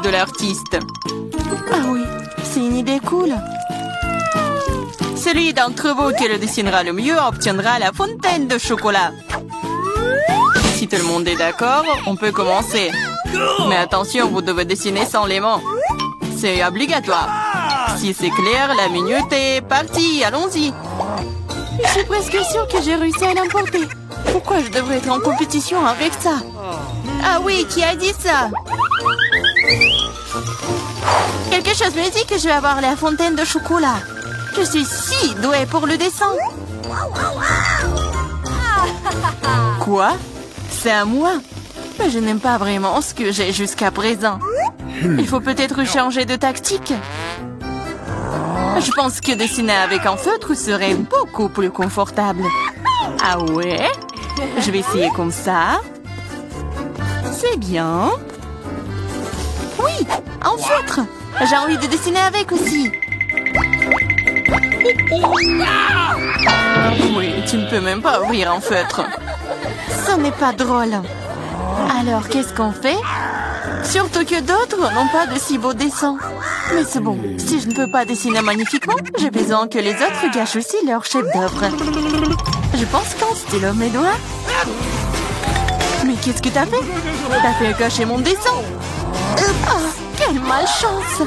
de l'artiste. Ah oui, c'est une idée cool. Celui d'entre vous qui le dessinera le mieux obtiendra la fontaine de chocolat. Si tout le monde est d'accord, on peut commencer. Mais attention, vous devez dessiner sans les mains. C'est obligatoire. Si c'est clair, la minute est partie. Allons-y. Je suis presque sûre que j'ai réussi à l'emporter. Pourquoi je devrais être en compétition avec ça? Ah oui, qui a dit ça? Quelque chose me dit que je vais avoir la fontaine de chocolat. Je suis si douée pour le dessin. Quoi? C'est à moi? Mais je n'aime pas vraiment ce que j'ai jusqu'à présent. Il faut peut-être changer de tactique. Je pense que dessiner avec un feutre serait beaucoup plus confortable. Ah ouais? Je vais essayer comme ça. C'est bien. Oui, un feutre. J'ai envie de dessiner avec aussi. Oui, tu ne peux même pas ouvrir un feutre. Ce n'est pas drôle. Alors, qu'est-ce qu'on fait? Surtout que d'autres n'ont pas de si beaux dessins. Mais c'est bon, si je ne peux pas dessiner magnifiquement, j'ai besoin que les autres gâchent aussi leur chef-d'œuvre. Je pense qu'en stylo mes doigts. Mais qu'est-ce que t'as fait? T'as fait gâcher mon dessin. Oh, quelle malchance!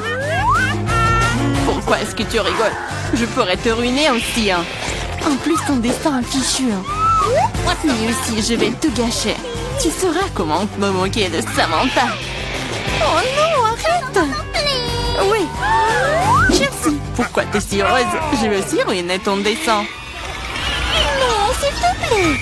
Pourquoi est-ce que tu rigoles? Je pourrais te ruiner aussi, hein. En plus, ton destin est fichu. Mais aussi, je vais tout gâcher. Tu sauras comment me moquer de Samantha. Oh non, arrête! Oui. Chelsea, pourquoi t'es si heureuse? Je vais aussi ruiner ton dessin. Non, s'il te plaît.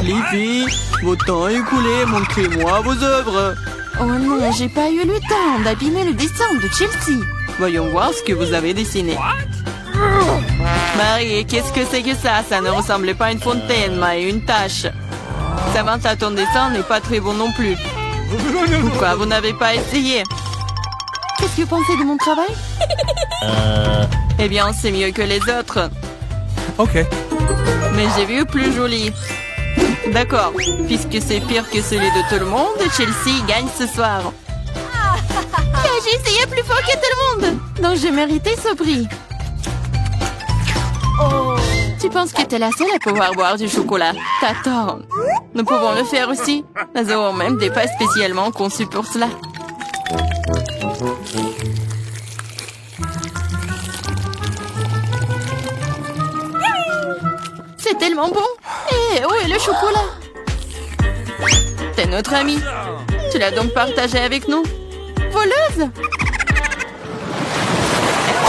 Les filles, votre temps est écoulé, montrez-moi vos œuvres. Oh non, j'ai pas eu le temps d'abîmer le dessin de Chelsea. Voyons voir ce que vous avez dessiné. Marie, qu'est-ce que c'est que ça? Ça ne ressemblait pas à une fontaine, mais à une tache. Samantha, ton dessin n'est pas très bon non plus. Pourquoi vous n'avez pas essayé? Qu'est-ce que vous pensez de mon travail? Eh bien, c'est mieux que les autres. Ok. Mais j'ai vu plus joli. D'accord, puisque c'est pire que celui de tout le monde, Chelsea gagne ce soir. J'ai essayé plus fort que tout le monde. Donc j'ai mérité ce prix. Tu penses que t'es la seule à pouvoir boire du chocolat? T'as tort. Nous pouvons le faire aussi. Nous avons même des pas spécialement conçus pour cela. C'est tellement bon. Et où est le chocolat? T'es notre amie. Tu l'as donc partagé avec nous? Voleuse!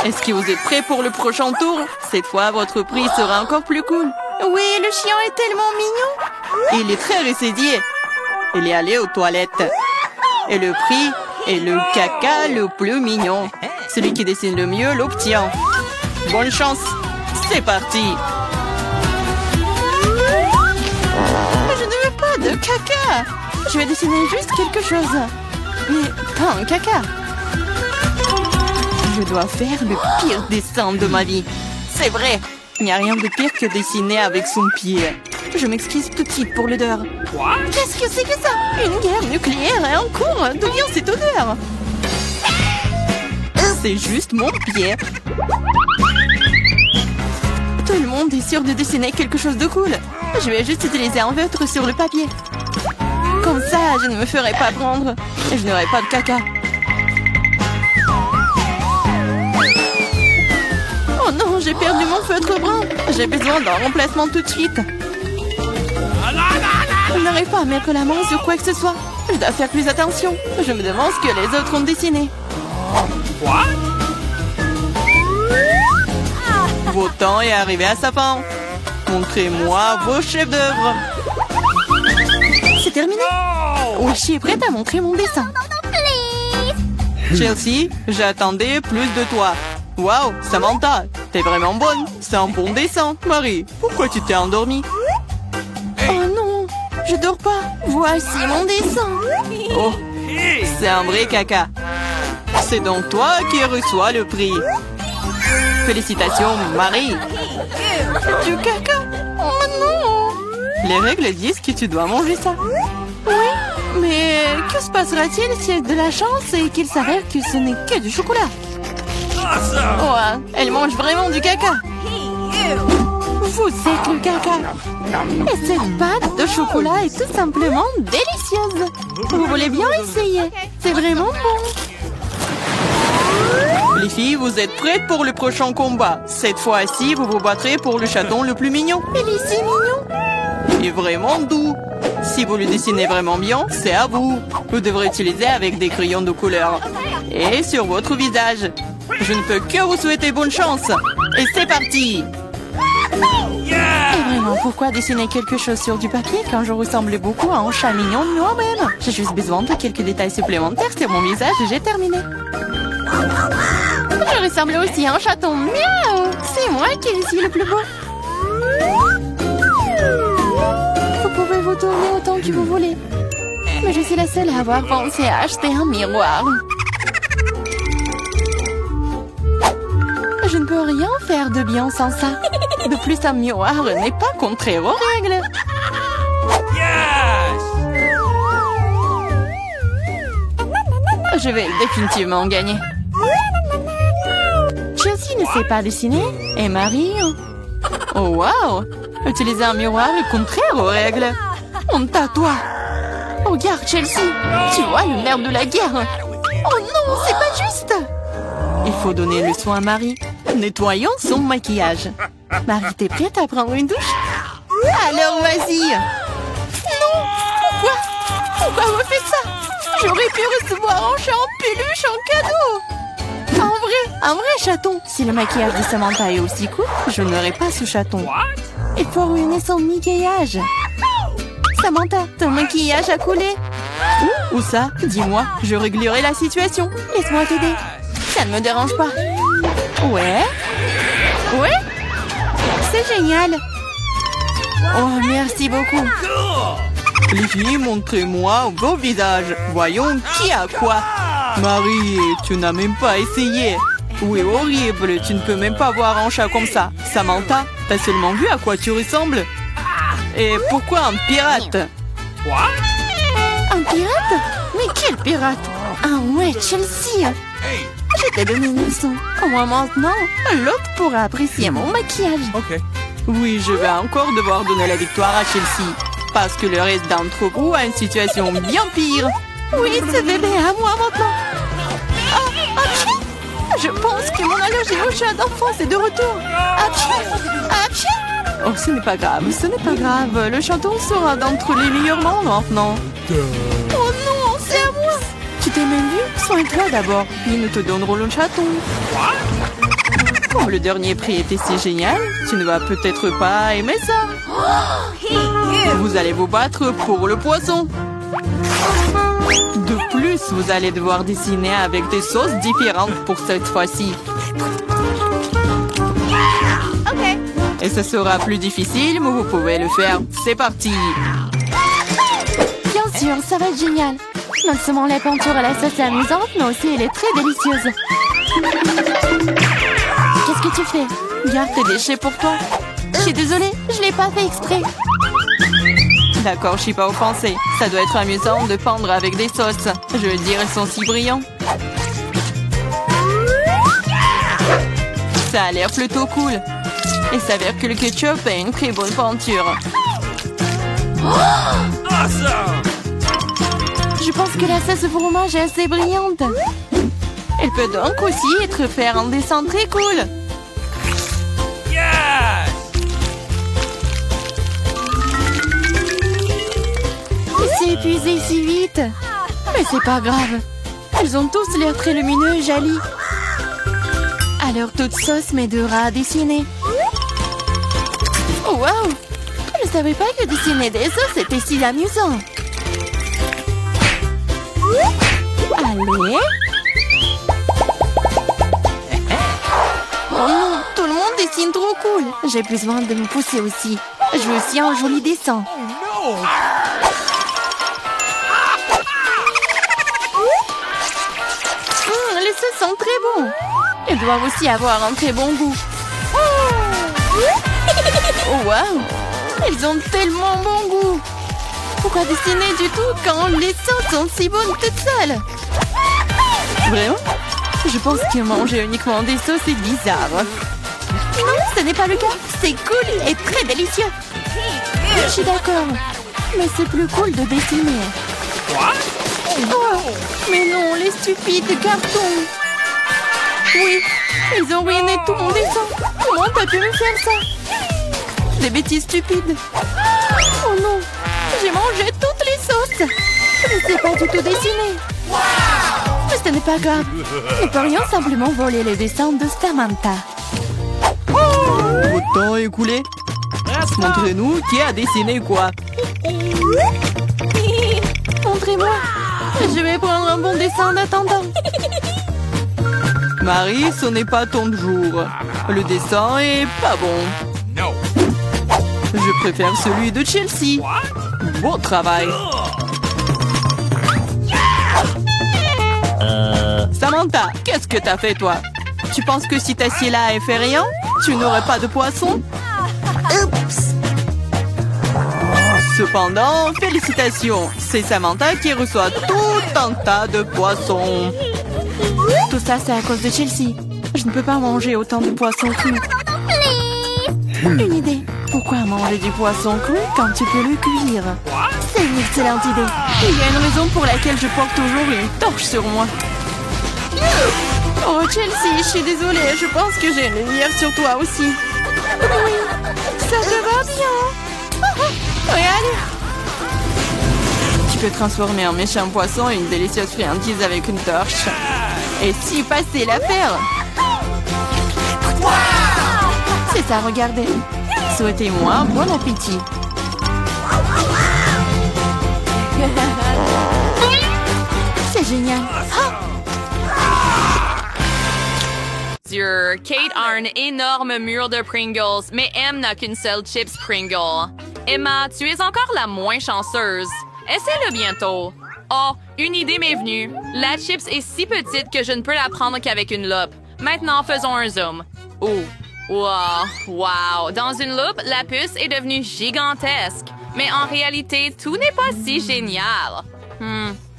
Est-ce que vous êtes prêts pour le prochain tour? Cette fois, votre prix sera encore plus cool. Oui, le chien est tellement mignon. Il est très récédié. Il est allé aux toilettes. Et le prix est le caca le plus mignon. Celui qui dessine le mieux l'obtient. Bonne chance. C'est parti. Je ne veux pas de caca. Je vais dessiner juste quelque chose. Mais pas un caca. Je dois faire le pire dessin de ma vie. C'est vrai. Il n'y a rien de pire que dessiner avec son pied. Je m'excuse tout de suite pour l'odeur. Qu'est-ce que c'est que ça? Une guerre nucléaire est en cours. D'où vient cette odeur? C'est juste mon pied. Tout le monde est sûr de dessiner quelque chose de cool. Je vais juste utiliser un feutre sur le papier. Comme ça, je ne me ferai pas prendre. Et je n'aurai pas de caca. Oh non, j'ai perdu mon feutre brun. J'ai besoin d'un remplacement tout de suite. Je n'arrive pas à mettre la main sur quoi que ce soit. Je dois faire plus attention. Je me demande ce que les autres ont dessiné. Votre temps est arrivé à sa fin. Montrez-moi vos chefs-d'œuvre. C'est terminé. Oui, je suis prête à montrer mon dessin. Chelsea, j'attendais plus de toi. Waouh, Samantha, t'es vraiment bonne. C'est un bon dessin. Marie, pourquoi tu t'es endormie? Oh non, je dors pas. Voici mon dessin. Oh, c'est un vrai caca. C'est donc toi qui reçois le prix. Félicitations, Marie. Du caca? Oh non. Les règles disent que tu dois manger ça. Oui, Mais que se passera-t-il s'il y a de la chance et qu'il s'avère que ce n'est que du chocolat? Oh, elle mange vraiment du caca. Vous êtes le caca. Et cette pâte de chocolat est tout simplement délicieuse. Vous voulez bien essayer? C'est vraiment bon. Les filles, vous êtes prêtes pour le prochain combat. Cette fois-ci, vous vous battrez pour le chaton le plus mignon. Il est si mignon. Et vraiment doux. Si vous le dessinez vraiment bien, c'est à vous. Vous devrez utiliser avec des crayons de couleur. Et sur votre visage. Je ne peux que vous souhaiter bonne chance. Et c'est parti! Et vraiment, pourquoi dessiner quelque chose sur du papier quand je ressemble beaucoup à un chat mignon de moi-même? J'ai juste besoin de quelques détails supplémentaires sur mon visage et j'ai terminé. Je ressemble aussi à un chaton. Miaou! C'est moi qui suis le plus beau. Vous pouvez vous tourner autant que vous voulez. Mais je suis la seule à avoir pensé à acheter un miroir. Je ne peux rien faire de bien sans ça. De plus, un miroir n'est pas contraire aux règles. Je vais définitivement gagner. Chelsea ne sait pas dessiner. Et Marie... Oh, wow! Utiliser un miroir est contraire aux règles. Honte à toi. Regarde, Chelsea. Tu vois le nerf de la guerre. Oh non, c'est pas juste. Il faut donner le soin à Marie. Nettoyons son maquillage. Marie, t'es prête à prendre une douche? Alors, vas-y. Non, pourquoi vous faites ça? J'aurais pu recevoir un chat en peluche en cadeau. Un vrai chaton. Si le maquillage de Samantha est aussi court, je n'aurai pas ce chaton. Il faut ruiner son maquillage. Samantha, ton maquillage a coulé. Où ça? Dis-moi, je réglerai la situation. Laisse-moi t'aider. Ça ne me dérange pas. Ouais? C'est génial. Oh, merci beaucoup. Les filles, montrez-moi vos visages. Voyons qui a quoi. Marie, tu n'as même pas essayé. Oui, horrible, tu ne peux même pas voir un chat comme ça. Samantha, t'as seulement vu à quoi tu ressembles? Et pourquoi un pirate? Un pirate? Mais quel pirate? Ah ouais, Chelsea. Je t'ai donné une leçon. Au moins maintenant, l'autre pourra apprécier mon maquillage. Oui, je vais encore devoir donner la victoire à Chelsea. Parce que le reste d'entre vous a une situation bien pire. Oui, ce bébé est à moi maintenant. Je pense que mon allergie au chat d'enfance est de retour. Achou! Oh, ce n'est pas grave, ce n'est pas grave. Le chaton sera d'entre les meilleurs membres maintenant. Oh non, c'est à moi. Tu t'es même vu? Soigne-toi d'abord, puis nous te donnerons le chaton. Oh, le dernier prix était si génial. Tu ne vas peut-être pas aimer ça. Vous allez vous battre pour le poisson. De plus, vous allez devoir dessiner avec des sauces différentes pour cette fois-ci. Et ce sera plus difficile, mais vous pouvez le faire. C'est parti. Bien sûr, ça va être génial. Non seulement la peinture à la sauce est amusante, mais aussi elle est très délicieuse. Qu'est-ce que tu fais? Garde tes déchets pour toi. Je suis désolée, je l'ai pas fait exprès. D'accord, je suis pas offensée. Ça doit être amusant de peindre avec des sauces. Je veux dire, elles sont si brillantes. Ça a l'air plutôt cool. Il s'avère que le ketchup est une très bonne peinture. Je pense que la sauce au fromage est assez brillante. Elle peut donc aussi être faire un dessin très cool. Il s'est épuisé si vite. Mais c'est pas grave. Elles ont tous l'air très lumineux et jolies. Alors toute sauce m'aidera à dessiner. Oh wow! Je savais pas que dessiner des sauces était si amusant. Allez. Oh non, tout le monde dessine trop cool. J'ai besoin de me pousser aussi. Je veux aussi un joli dessin. Les sauces sont très bons. Elles doivent aussi avoir un très bon goût. Oh wow! Elles ont tellement bon goût. Pourquoi dessiner du tout quand les sauces sont si bonnes toutes seules? Vraiment? Je pense que manger uniquement des sauces est bizarre. Non, ce n'est pas le cas. C'est cool et très délicieux. Je suis d'accord. Mais c'est plus cool de dessiner. Oh, mais non, les stupides cartons. Oui, ils ont ruiné tout mon dessin. Comment t'as pu me faire ça? Des bêtises stupides. Oh non, j'ai mangé toutes les sauces. Je ne sais pas du tout dessiner. Mais ce n'est pas grave. Nous pourrions simplement voler les dessins de Samantha. Votre temps écoulé? Montrez-nous qui a dessiné quoi. Montrez-moi. Je vais prendre un bon dessin en attendant. Marie, ce n'est pas ton jour. Le dessin est pas bon. Je préfère celui de Chelsea. Bon travail. Samantha, qu'est-ce que t'as fait, toi? Tu penses que si t'assieds là et fais rien, tu n'aurais pas de poisson? Oups! Cependant, félicitations. C'est Samantha qui reçoit tout un tas de poissons. Tout ça, c'est à cause de Chelsea. Je ne peux pas manger autant de poissons crus. Une idée. Pourquoi manger du poisson cru quand tu peux le cuire? C'est une excellente idée. Il y a une raison pour laquelle je porte toujours une torche sur moi. Oh, Chelsea, je suis désolée. Je pense que j'ai une lumière sur toi aussi. Oui, ça te va bien. Regarde. Tu peux transformer un méchant poisson en une délicieuse friandise avec une torche. Et si passer l'affaire. C'est ça, regardez. Souhaitez-moi bon appétit. C'est génial. Kate a un énorme mur de Pringles, mais M n'a qu'une seule chips Pringle. Emma, tu es encore la moins chanceuse. Essaie-le bientôt. Oh, une idée m'est venue. La chips est si petite que je ne peux la prendre qu'avec une loupe. Maintenant, faisons un zoom. Oh, wow. Dans une loupe, la puce est devenue gigantesque. Mais en réalité, tout n'est pas si génial.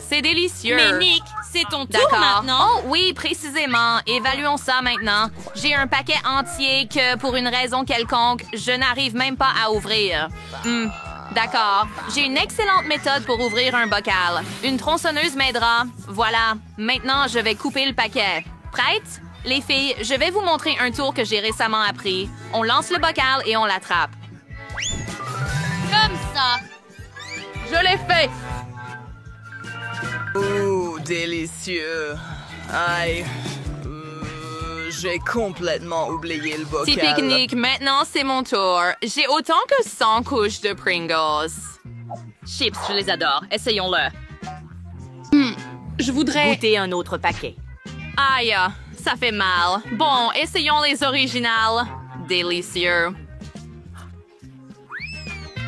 C'est délicieux. Mais Nick, c'est ton tour D'accord. maintenant. Oh oui, précisément. Évaluons ça maintenant. J'ai un paquet entier que, pour une raison quelconque, je n'arrive même pas à ouvrir. D'accord. J'ai une excellente méthode pour ouvrir un bocal. Une tronçonneuse m'aidera. Voilà. Maintenant, je vais couper le paquet. Prête? Les filles, je vais vous montrer un tour que j'ai récemment appris. On lance le bocal et on l'attrape. Comme ça. Je l'ai fait! Oh, délicieux. Aïe. J'ai complètement oublié le bocal. Petit pique-nique, maintenant c'est mon tour. J'ai autant que 100 couches de Pringles. Chips, je les adore. Essayons-le. Je voudrais... Goûter un autre paquet. Aïe, ça fait mal. Bon, essayons les originales. Délicieux.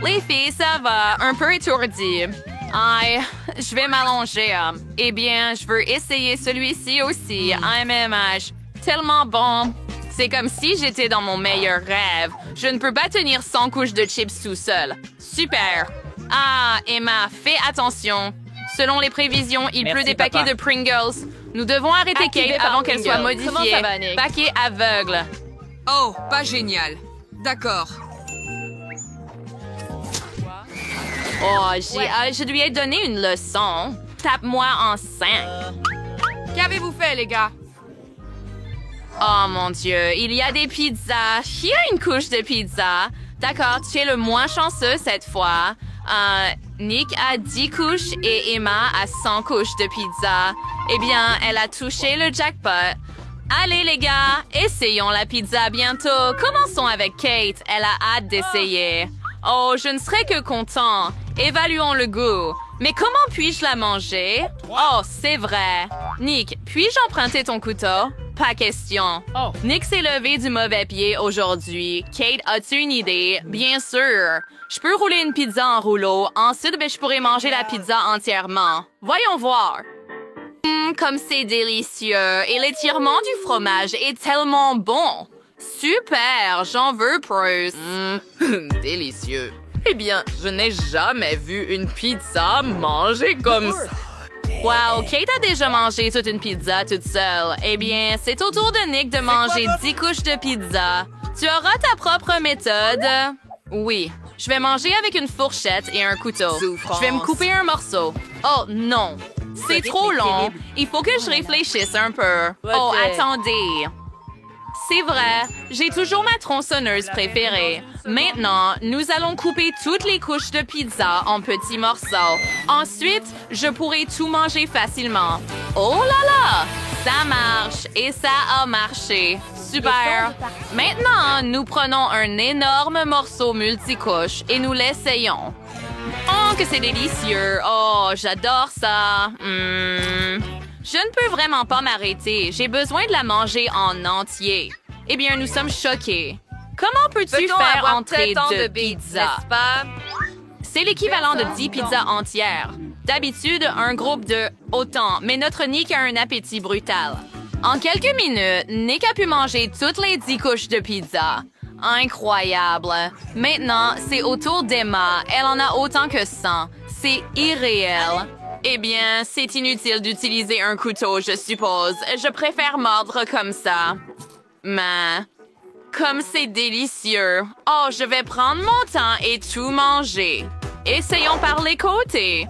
Les filles, ça va. Un peu étourdi. Aïe, je vais m'allonger. Eh bien, je veux essayer celui-ci aussi. AMMH. Tellement bon. C'est comme si j'étais dans mon meilleur rêve. Je ne peux pas tenir 100 couches de chips tout seul. Super. Ah, Emma, fais attention. Selon les prévisions, il pleut des paquets de Pringles. Nous devons arrêter Activé Kate par avant qu'elle soit Pringles. Comment modifiée. ça va, Nick? Paquet aveugle. Oh, pas génial. D'accord. Oh, je lui ai donné une leçon. Tape-moi en 5. Qu'avez-vous fait, les gars? Oh mon Dieu, il y a des pizzas. Qui a une couche de pizza? D'accord, tu es le moins chanceux cette fois. Nick a 10 couches et Emma a 100 couches de pizza. Eh bien, elle a touché le jackpot. Allez les gars, essayons la pizza bientôt. Commençons avec Kate, elle a hâte d'essayer. Oh, je ne serais que content. Évaluons le goût. Mais comment puis-je la manger? Oh, c'est vrai. Nick, puis-je emprunter ton couteau? Pas question. Oh. Nick s'est levé du mauvais pied aujourd'hui. Kate, as-tu une idée? Bien sûr. Je peux rouler une pizza en rouleau. Ensuite, je pourrais manger la pizza entièrement. Voyons voir. Comme c'est délicieux. Et l'étirement du fromage est tellement bon. Super, j'en veux plus. Délicieux. Eh bien, je n'ai jamais vu une pizza manger comme ça. Wow, Kate a déjà mangé toute une pizza toute seule. Eh bien, c'est au tour de Nick de manger 10 couches de pizza. Tu auras ta propre méthode. Oui, je vais manger avec une fourchette et un couteau. Je vais me couper un morceau. Oh non, c'est trop long. Il faut que je réfléchisse un peu. Oh, attendez. C'est vrai, j'ai toujours ma tronçonneuse préférée. Maintenant, nous allons couper toutes les couches de pizza en petits morceaux. Ensuite, je pourrai tout manger facilement. Oh là là! Ça marche et ça a marché. Super! Maintenant, nous prenons un énorme morceau multicouche et nous l'essayons. Oh, que c'est délicieux! Oh, j'adore ça! Je ne peux vraiment pas m'arrêter. J'ai besoin de la manger en entier. Eh bien, nous sommes choqués. Comment peux-tu faire entrer deux pizzas? C'est l'équivalent de 10 pizzas entières. D'habitude, un groupe de autant, mais notre Nick a un appétit brutal. En quelques minutes, Nick a pu manger toutes les 10 couches de pizza. Incroyable. Maintenant, c'est au tour d'Emma. Elle en a autant que 100. C'est irréel. Eh bien, c'est inutile d'utiliser un couteau, je suppose. Je préfère mordre comme ça. Mais, comme c'est délicieux. Oh, je vais prendre mon temps et tout manger. Essayons par les côtés.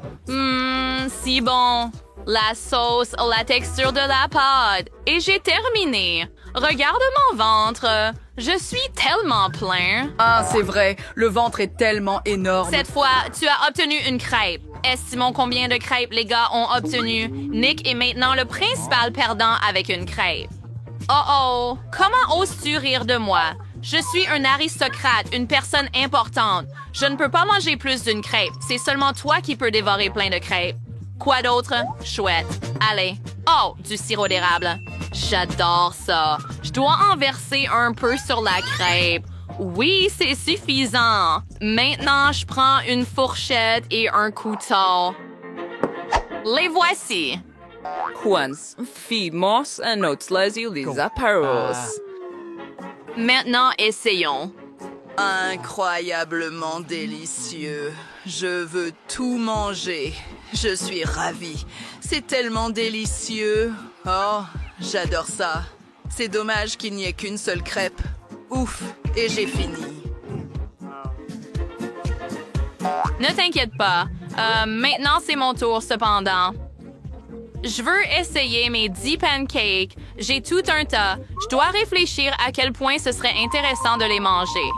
Si bon. La sauce, la texture de la pâte. Et j'ai terminé. Regarde mon ventre. Je suis tellement plein. Ah, c'est vrai. Le ventre est tellement énorme. Cette fois, tu as obtenu une crêpe. Estimons combien de crêpes les gars ont obtenu. Nick est maintenant le principal perdant avec une crêpe. Oh! Comment oses-tu rire de moi? Je suis un aristocrate, une personne importante. Je ne peux pas manger plus d'une crêpe. C'est seulement toi qui peux dévorer plein de crêpes. Quoi d'autre? Chouette. Allez. Oh, du sirop d'érable. J'adore ça. Je dois en verser un peu sur la crêpe. Oui, c'est suffisant. Maintenant, je prends une fourchette et un couteau. Les voici. Once, feedmos and notes les apparos. Maintenant, essayons. Incroyablement délicieux. Je veux tout manger. Je suis ravie. C'est tellement délicieux. Oh, j'adore ça. C'est dommage qu'il n'y ait qu'une seule crêpe. Ouf, et j'ai fini. Ne t'inquiète pas. Maintenant, c'est mon tour, cependant. Je veux essayer mes 10 pancakes. J'ai tout un tas. Je dois réfléchir à quel point ce serait intéressant de les manger.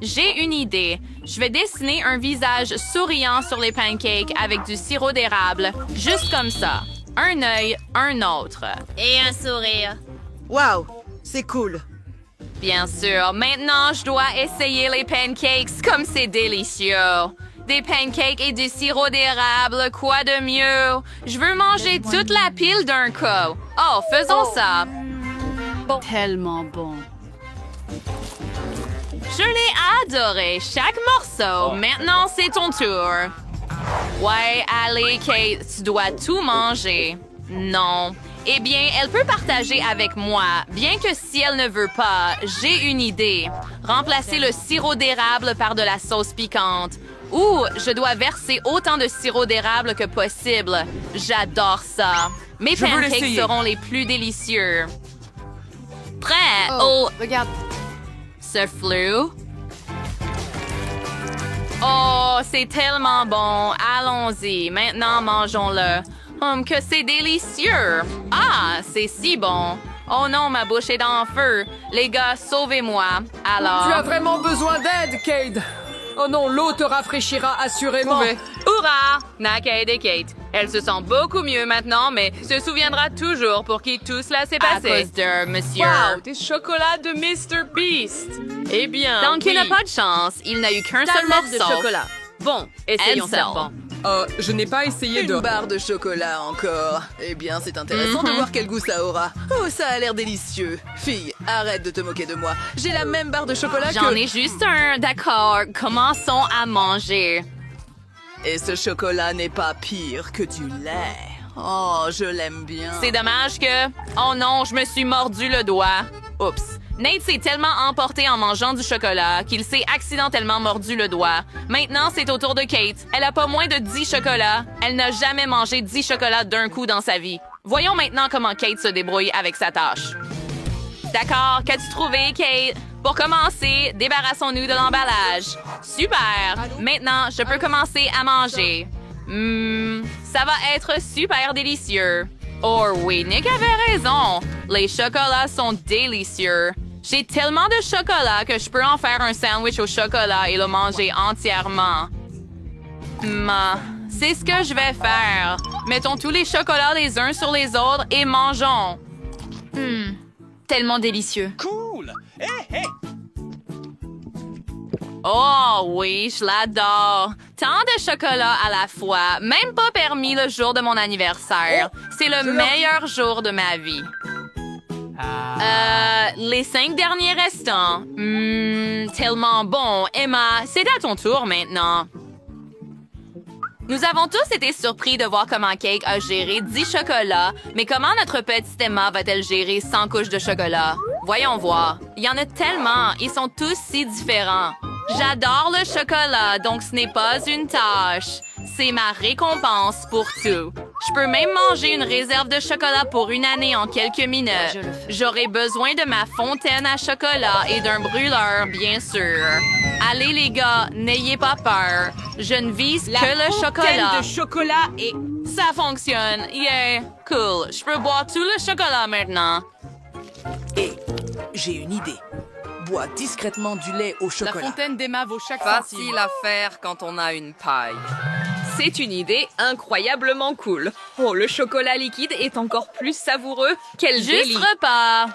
J'ai une idée. Je vais dessiner un visage souriant sur les pancakes avec du sirop d'érable. Juste comme ça. Un œil, un autre. Et un sourire. Wow, c'est cool. Bien sûr. Maintenant, je dois essayer les pancakes comme c'est délicieux. Des pancakes et du sirop d'érable, quoi de mieux? Je veux manger toute la pile d'un coup. Oh, faisons ça. Tellement bon. Je l'ai adoré, chaque morceau. Maintenant, c'est ton tour. Ouais, allez, Kate, tu dois tout manger. Non. Eh bien, elle peut partager avec moi, bien que si elle ne veut pas, j'ai une idée. Remplacer le sirop d'érable par de la sauce piquante. Ou je dois verser autant de sirop d'érable que possible. J'adore ça. Mes pancakes seront les plus délicieux. Prêt? Oh, regarde. Ce flou. Oh, c'est tellement bon. Allons-y. Maintenant, mangeons-le. Que c'est délicieux. Ah, c'est si bon. Oh non, ma bouche est en feu. Les gars, sauvez-moi. Alors... Tu as vraiment besoin d'aide, Cade. Oh non, l'eau te rafraîchira assurément. Hurrah! Naked et Kate. Elle se sent beaucoup mieux maintenant, mais se souviendra toujours pour qui tout cela s'est passé. À cause de monsieur. Wow, des chocolats de Mr. Beast. Eh bien, Donc, il n'a pas de chance. Il n'a eu qu'un seul morceau. de chocolat. Bon, essayons ça. Je n'ai pas essayé Une barre de chocolat encore. Eh bien, c'est intéressant de voir quel goût ça aura. Oh, ça a l'air délicieux. Fille, arrête de te moquer de moi. J'ai la même barre de chocolat J'en ai juste un, d'accord. Commençons à manger. Et ce chocolat n'est pas pire que du lait. Oh, je l'aime bien. C'est dommage que... Oh non, je me suis mordu le doigt. Oups. Nate s'est tellement emporté en mangeant du chocolat qu'il s'est accidentellement mordu le doigt. Maintenant, c'est au tour de Kate. Elle a pas moins de 10 chocolats. Elle n'a jamais mangé 10 chocolats d'un coup dans sa vie. Voyons maintenant comment Kate se débrouille avec sa tâche. D'accord, qu'as-tu trouvé, Kate? Pour commencer, débarrassons-nous de l'emballage. Super! Maintenant, je peux commencer à manger. Ça va être super délicieux. Oh oui, Nick avait raison. Les chocolats sont délicieux. J'ai tellement de chocolat que je peux en faire un sandwich au chocolat et le manger entièrement. C'est ce que je vais faire. Mettons tous les chocolats les uns sur les autres et mangeons. Tellement délicieux. Cool! Hé, hé! Oh oui, je l'adore. Tant de chocolat à la fois, même pas permis le jour de mon anniversaire. C'est le meilleur jour de ma vie. Les 5 derniers restants. Tellement bon. Emma, c'est à ton tour maintenant. Nous avons tous été surpris de voir comment Cake a géré 10 chocolats, mais comment notre petite Emma va-t-elle gérer 100 couches de chocolat? Voyons voir. Il y en a tellement. Ils sont tous si différents. J'adore le chocolat, donc ce n'est pas une tâche. C'est ma récompense pour tout. Je peux même manger une réserve de chocolat pour une année en quelques minutes. J'aurai besoin de ma fontaine à chocolat et d'un brûleur, bien sûr. Allez les gars, n'ayez pas peur. Je ne vise que le chocolat. De chocolat et... Ça fonctionne. Yeah, cool. Je peux boire tout le chocolat maintenant. Hé, j'ai une idée. Bois discrètement du lait au La chocolat. fontaine d'Emma vaut chaque centime. Facile à faire quand on a une paille. C'est une idée incroyablement cool. Oh, le chocolat liquide est encore plus savoureux. Quel Juste délit. repas.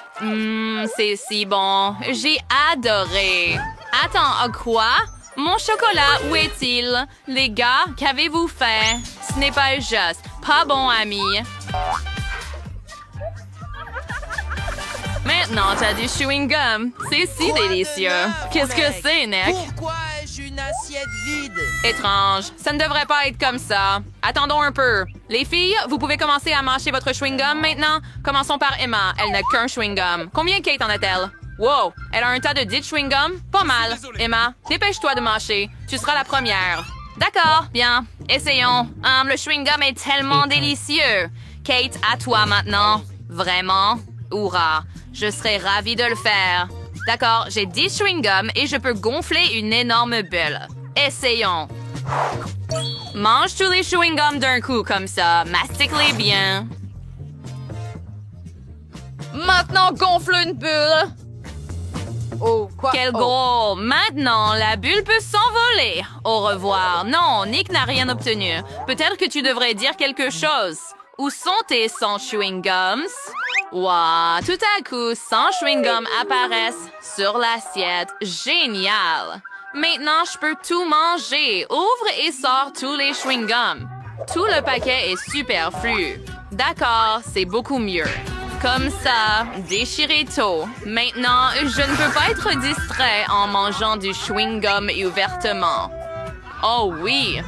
C'est si bon. J'ai adoré. Attends, quoi? Mon chocolat, où est-il? Les gars, qu'avez-vous fait? Ce n'est pas juste. Pas bon, ami. Maintenant, t'as du chewing-gum. C'est si délicieux. Qu'est-ce que c'est, Nick? Pourquoi ai-je une assiette vide? Étrange. Ça ne devrait pas être comme ça. Attendons un peu. Les filles, vous pouvez commencer à mâcher votre chewing-gum maintenant. Commençons par Emma. Elle n'a qu'un chewing-gum. Combien Kate en a-t-elle? Wow! Elle a un tas de 10 chewing-gum? Pas mal. Emma, dépêche-toi de mâcher. Tu seras la première. D'accord, bien. Essayons. Le chewing-gum est tellement délicieux. Kate, à toi maintenant. Vraiment? Hourra! Je serais ravie de le faire. D'accord, j'ai 10 chewing-gums et je peux gonfler une énorme bulle. Essayons. Mange tous les chewing-gums d'un coup comme ça. Mastique-les bien. Maintenant, gonfle une bulle. Oh, quoi? Quel gros! Maintenant, la bulle peut s'envoler. Au revoir. Non, Nick n'a rien obtenu. Peut-être que tu devrais dire quelque chose. Où sont tes 100 chewing-gums? Wow, tout à coup, 100 chewing-gums apparaissent sur l'assiette. Génial! Maintenant, je peux tout manger. Ouvre et sors tous les chewing-gums. Tout le paquet est superflu. D'accord, c'est beaucoup mieux. Comme ça, déchirez tout. Maintenant, je ne peux pas être distrait en mangeant du chewing-gum ouvertement. Oh oui!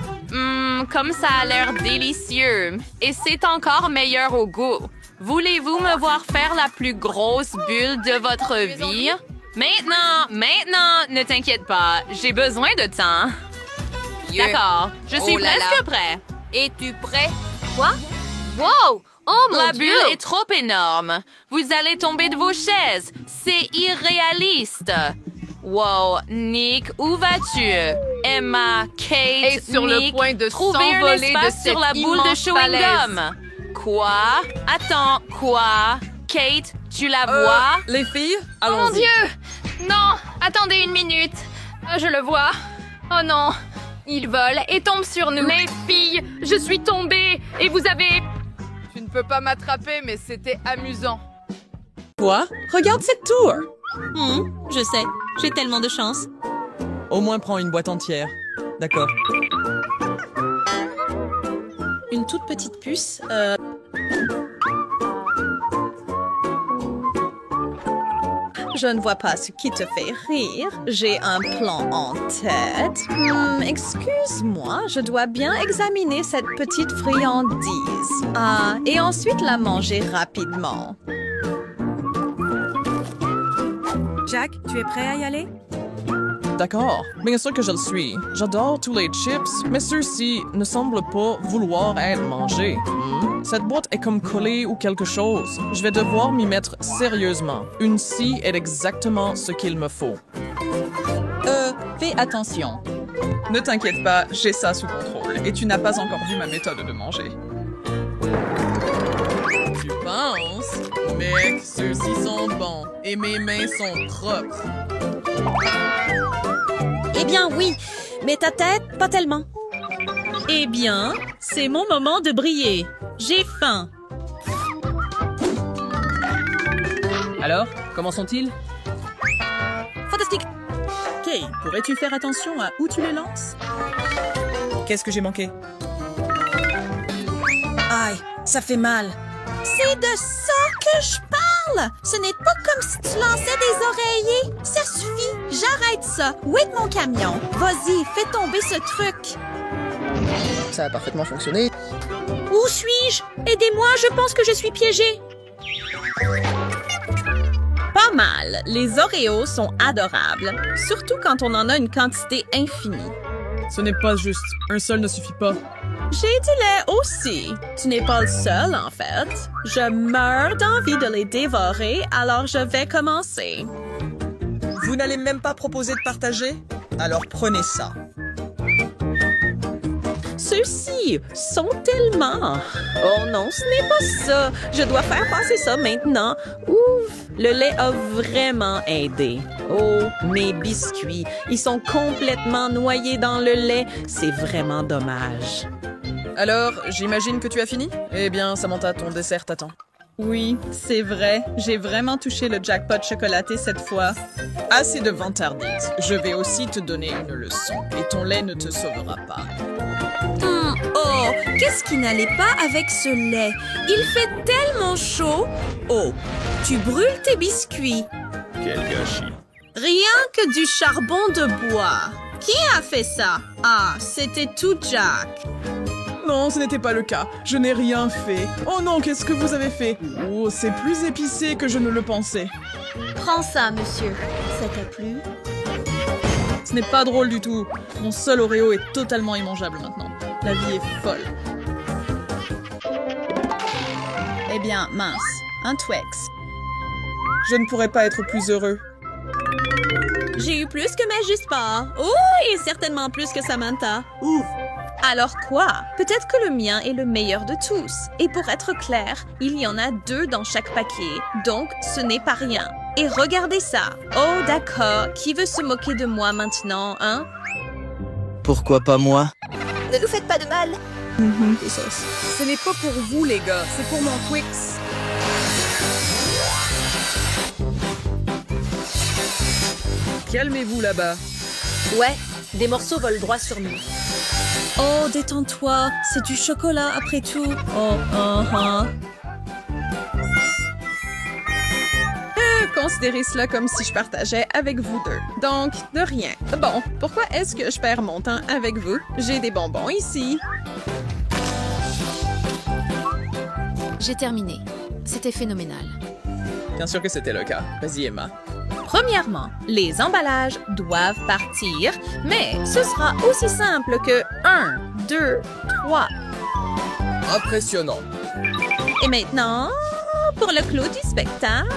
Comme ça a l'air délicieux. Et c'est encore meilleur au goût. Voulez-vous me voir faire la plus grosse bulle de votre vie? Maintenant, ne t'inquiète pas. J'ai besoin de temps. D'accord, je suis presque prêt. Es-tu prêt? Quoi? Wow! Oh mon La Dieu! bulle est trop énorme. Vous allez tomber de vos chaises. C'est irréaliste. Wow, Nick, où vas-tu? Emma, Kate, Est sur le Nick, point de trouvez un s'envoler espace de sur la cette boule de immense chewing-gum. Quoi? Attends, quoi? Kate, tu la vois? Les filles, Oh mon allons-y. Dieu! Non! Attendez une minute. Je le vois. Oh non! Il vole et tombe sur nous. Les filles, je suis tombée et vous avez... Tu ne peux pas m'attraper, mais c'était amusant. Quoi? Regarde cette tour! Je sais, j'ai tellement de chance. Au moins prends une boîte entière. D'accord. Une toute petite puce, Je ne vois pas ce qui te fait rire. J'ai un plan en tête. Excuse-moi, je dois bien examiner cette petite friandise. Et ensuite la manger rapidement. Jack, tu es prêt à y aller? D'accord, bien sûr que je le suis. J'adore tous les chips, mais ceux-ci ne semblent pas vouloir être mangés. Cette boîte est comme collée ou quelque chose. Je vais devoir m'y mettre sérieusement. Une scie est exactement ce qu'il me faut. Fais attention. Ne t'inquiète pas, j'ai ça sous contrôle. Et tu n'as pas encore vu ma méthode de manger. Tu penses? Mec, ceux-ci sont bons. Et mes mains sont propres. Eh bien, oui, mais ta tête, pas tellement. Eh bien, c'est mon moment de briller. J'ai faim. Alors, comment sont-ils? Fantastique. Kay, pourrais-tu faire attention à où tu les lances? Qu'est-ce que j'ai manqué? Aïe, ça fait mal. C'est de ça que je parle! Ce n'est pas comme si tu lançais des oreillers. Ça suffit, j'arrête ça. Où est mon camion? Vas-y, fais tomber ce truc. Ça a parfaitement fonctionné. Où suis-je? Aidez-moi, je pense que je suis piégée. Pas mal. Les Oreos sont adorables, surtout quand on en a une quantité infinie. Ce n'est pas juste. Un seul ne suffit pas. J'ai du lait aussi. Tu n'es pas le seul, en fait. Je meurs d'envie de les dévorer, alors je vais commencer. Vous n'allez même pas proposer de partager? Alors prenez ça. Ceux-ci sont tellement... Oh non, ce n'est pas ça. Je dois faire passer ça maintenant. Ouf, le lait a vraiment aidé. Oh, mes biscuits, ils sont complètement noyés dans le lait. C'est vraiment dommage. Alors, j'imagine que tu as fini? Eh bien, Samantha, ton dessert t'attend. Oui, c'est vrai. J'ai vraiment touché le jackpot chocolaté cette fois. Assez de vantardise. Je vais aussi te donner une leçon. Et ton lait ne te sauvera pas. Oh, qu'est-ce qui n'allait pas avec ce lait? Il fait tellement chaud. Oh, tu brûles tes biscuits. Quel gâchis. Rien que du charbon de bois. Qui a fait ça? Ah, c'était tout Jack. Non, ce n'était pas le cas. Je n'ai rien fait. Oh non, qu'est-ce que vous avez fait? Oh, c'est plus épicé que je ne le pensais. Prends ça, monsieur. Ça t'a plu? Ce n'est pas drôle du tout. Mon seul Oreo est totalement immangeable maintenant. La vie est folle. Eh bien, mince. Un Twix. Je ne pourrais pas être plus heureux. J'ai eu plus que ma juste part. Oh, et certainement plus que Samantha. Ouf! Alors quoi? Peut-être que le mien est le meilleur de tous. Et pour être clair, il y en a 2 dans chaque paquet, donc ce n'est pas rien. Et regardez ça. Oh, d'accord. Qui veut se moquer de moi maintenant, hein? Pourquoi pas moi? Ne nous faites pas de mal. Ce n'est pas pour vous, les gars. C'est pour mon Twix. Calmez-vous là-bas. Ouais, des morceaux volent droit sur nous. Oh, détends-toi. C'est du chocolat après tout. Oh, Considérez cela comme si je partageais avec vous deux. Donc, de rien. Bon, pourquoi est-ce que je perds mon temps avec vous? J'ai des bonbons ici. J'ai terminé. C'était phénoménal. Bien sûr que c'était le cas. Vas-y, Emma. Premièrement, les emballages doivent partir, mais ce sera aussi simple que 1, 2, 3. Impressionnant. Et maintenant, pour le clou du spectacle.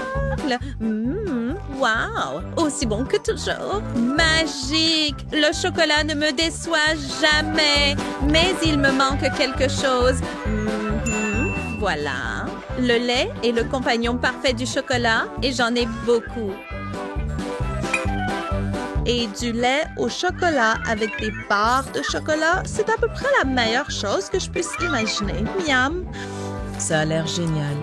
Wow! Aussi bon que toujours. Magique! Le chocolat ne me déçoit jamais. Mais il me manque quelque chose. Voilà. Le lait est le compagnon parfait du chocolat et j'en ai beaucoup. Et du lait au chocolat avec des barres de chocolat, c'est à peu près la meilleure chose que je puisse imaginer. Miam! Ça a l'air génial.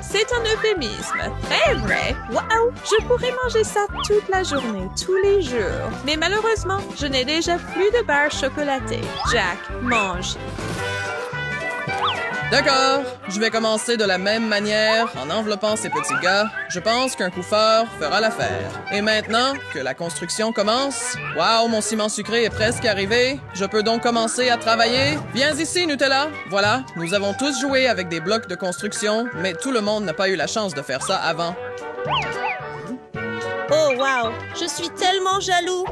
C'est un euphémisme. Très vrai. Wow! Je pourrais manger ça toute la journée, tous les jours. Mais malheureusement, je n'ai déjà plus de barres chocolatées. Jack, mange. D'accord, je vais commencer de la même manière en enveloppant ces petits gars. Je pense qu'un coup fort fera l'affaire. Et maintenant que la construction commence, waouh, mon ciment sucré est presque arrivé. Je peux donc commencer à travailler. Viens ici, Nutella. Voilà, nous avons tous joué avec des blocs de construction, mais tout le monde n'a pas eu la chance de faire ça avant. Oh, wow! Je suis tellement jaloux!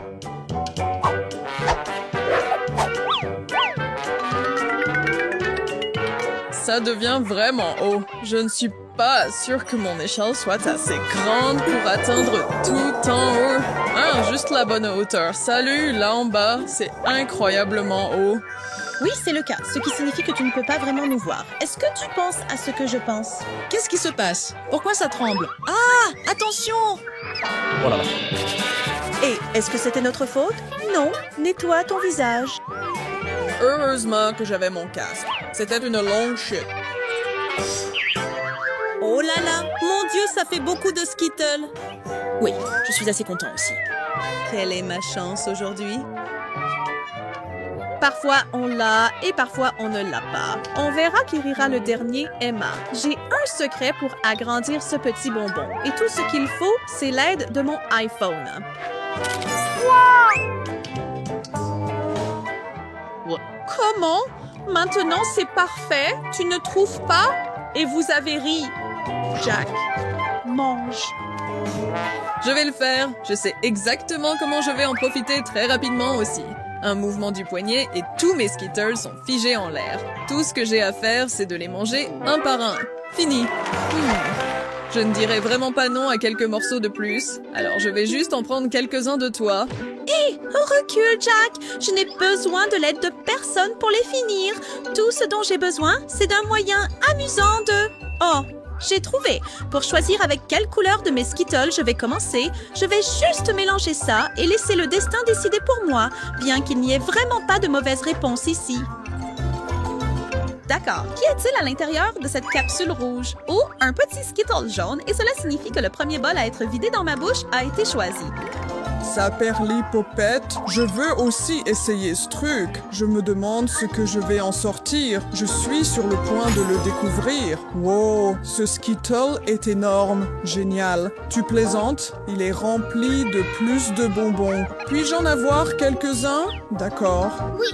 Ça devient vraiment haut. Je ne suis pas sûre que mon échelle soit assez grande pour atteindre tout en haut. Ah, juste la bonne hauteur. Salut, là en bas, c'est incroyablement haut. Oui, c'est le cas, ce qui signifie que tu ne peux pas vraiment nous voir. Est-ce que tu penses à ce que je pense? Qu'est-ce qui se passe? Pourquoi ça tremble? Ah! Attention! Oh là là. Et est-ce que c'était notre faute? Non, nettoie ton visage. Heureusement que j'avais mon casque. C'était une longue chute. Oh là là! Mon Dieu, ça fait beaucoup de Skittles! Oui, je suis assez content aussi. Quelle est ma chance aujourd'hui? Parfois on l'a et parfois on ne l'a pas. On verra qui rira le dernier, Emma. J'ai un secret pour agrandir ce petit bonbon. Et tout ce qu'il faut, c'est l'aide de mon iPhone. Comment? Maintenant c'est parfait? Tu ne trouves pas? Et vous avez ri. Jack, mange. Je vais le faire. Je sais exactement comment je vais en profiter très rapidement aussi. Un mouvement du poignet et tous mes Skittles sont figés en l'air. Tout ce que j'ai à faire, c'est de les manger un par un. Fini. Je ne dirai vraiment pas non à quelques morceaux de plus, alors je vais juste en prendre quelques-uns de toi. Hé, recule, Jack! Je n'ai besoin de l'aide de personne pour les finir. Tout ce dont j'ai besoin, c'est d'un moyen amusant de... Oh, j'ai trouvé. Pour choisir avec quelle couleur de mes Skittles je vais commencer, je vais juste mélanger ça et laisser le destin décider pour moi, bien qu'il n'y ait vraiment pas de mauvaise réponse ici. D'accord. Qu'y a-t-il à l'intérieur de cette capsule rouge? Oh, un petit Skittle jaune, et cela signifie que le premier bol à être vidé dans ma bouche a été choisi. Ça perlipopette. Je veux aussi essayer ce truc. Je me demande ce que je vais en sortir. Je suis sur le point de le découvrir. Wow, ce Skittle est énorme. Génial. Tu plaisantes? Il est rempli de plus de bonbons. Puis-je en avoir quelques-uns? D'accord. Oui,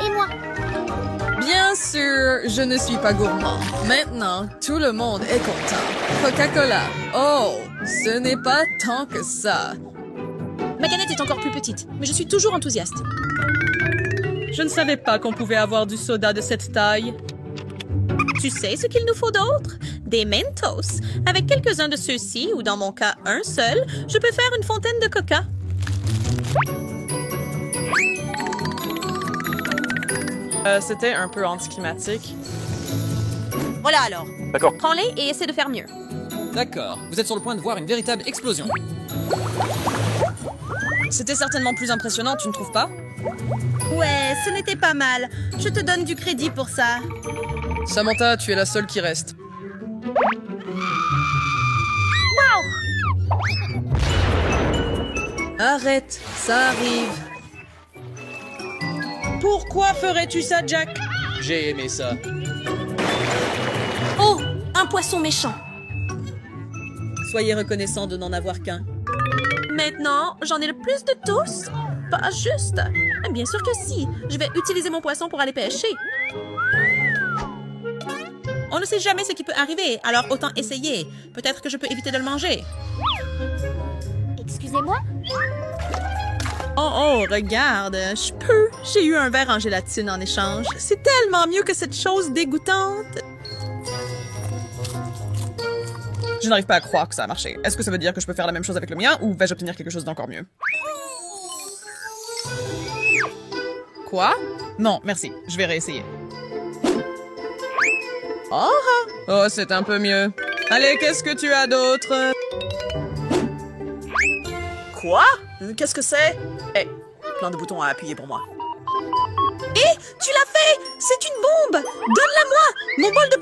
et moi? Bien sûr, je ne suis pas gourmand. Maintenant, tout le monde est content. Coca-Cola. Oh, ce n'est pas tant que ça. Ma canette est encore plus petite, mais je suis toujours enthousiaste. Je ne savais pas qu'on pouvait avoir du soda de cette taille. Tu sais ce qu'il nous faut d'autre? Des Mentos. Avec quelques-uns de ceux-ci, ou dans mon cas, un seul, je peux faire une fontaine de coca. C'était un peu anticlimatique. Voilà alors. D'accord. Prends-les et essaie de faire mieux. D'accord. Vous êtes sur le point de voir une véritable explosion. C'était certainement plus impressionnant, tu ne trouves pas? Ouais, ce n'était pas mal. Je te donne du crédit pour ça. Samantha, tu es la seule qui reste. Wow! Arrête, ça arrive. Pourquoi ferais-tu ça, Jack? J'ai aimé ça. Oh, un poisson méchant. Soyez reconnaissant de n'en avoir qu'un. Maintenant, j'en ai le plus de tous. Pas juste. Bien sûr que si. Je vais utiliser mon poisson pour aller pêcher. On ne sait jamais ce qui peut arriver, alors autant essayer. Peut-être que je peux éviter de le manger. Excusez-moi? Oh, regarde, je peux. J'ai eu un verre en gélatine en échange. C'est tellement mieux que cette chose dégoûtante. Je n'arrive pas à croire que ça a marché. Est-ce que ça veut dire que je peux faire la même chose avec le mien ou vais-je obtenir quelque chose d'encore mieux? Quoi? Non, merci. Je vais réessayer. Oh, c'est un peu mieux. Allez, qu'est-ce que tu as d'autre? Quoi? Qu'est-ce que c'est? Hé, plein de boutons à appuyer pour moi. Hé, tu l'as fait! C'est une bombe! Donne-la-moi! Mon bol de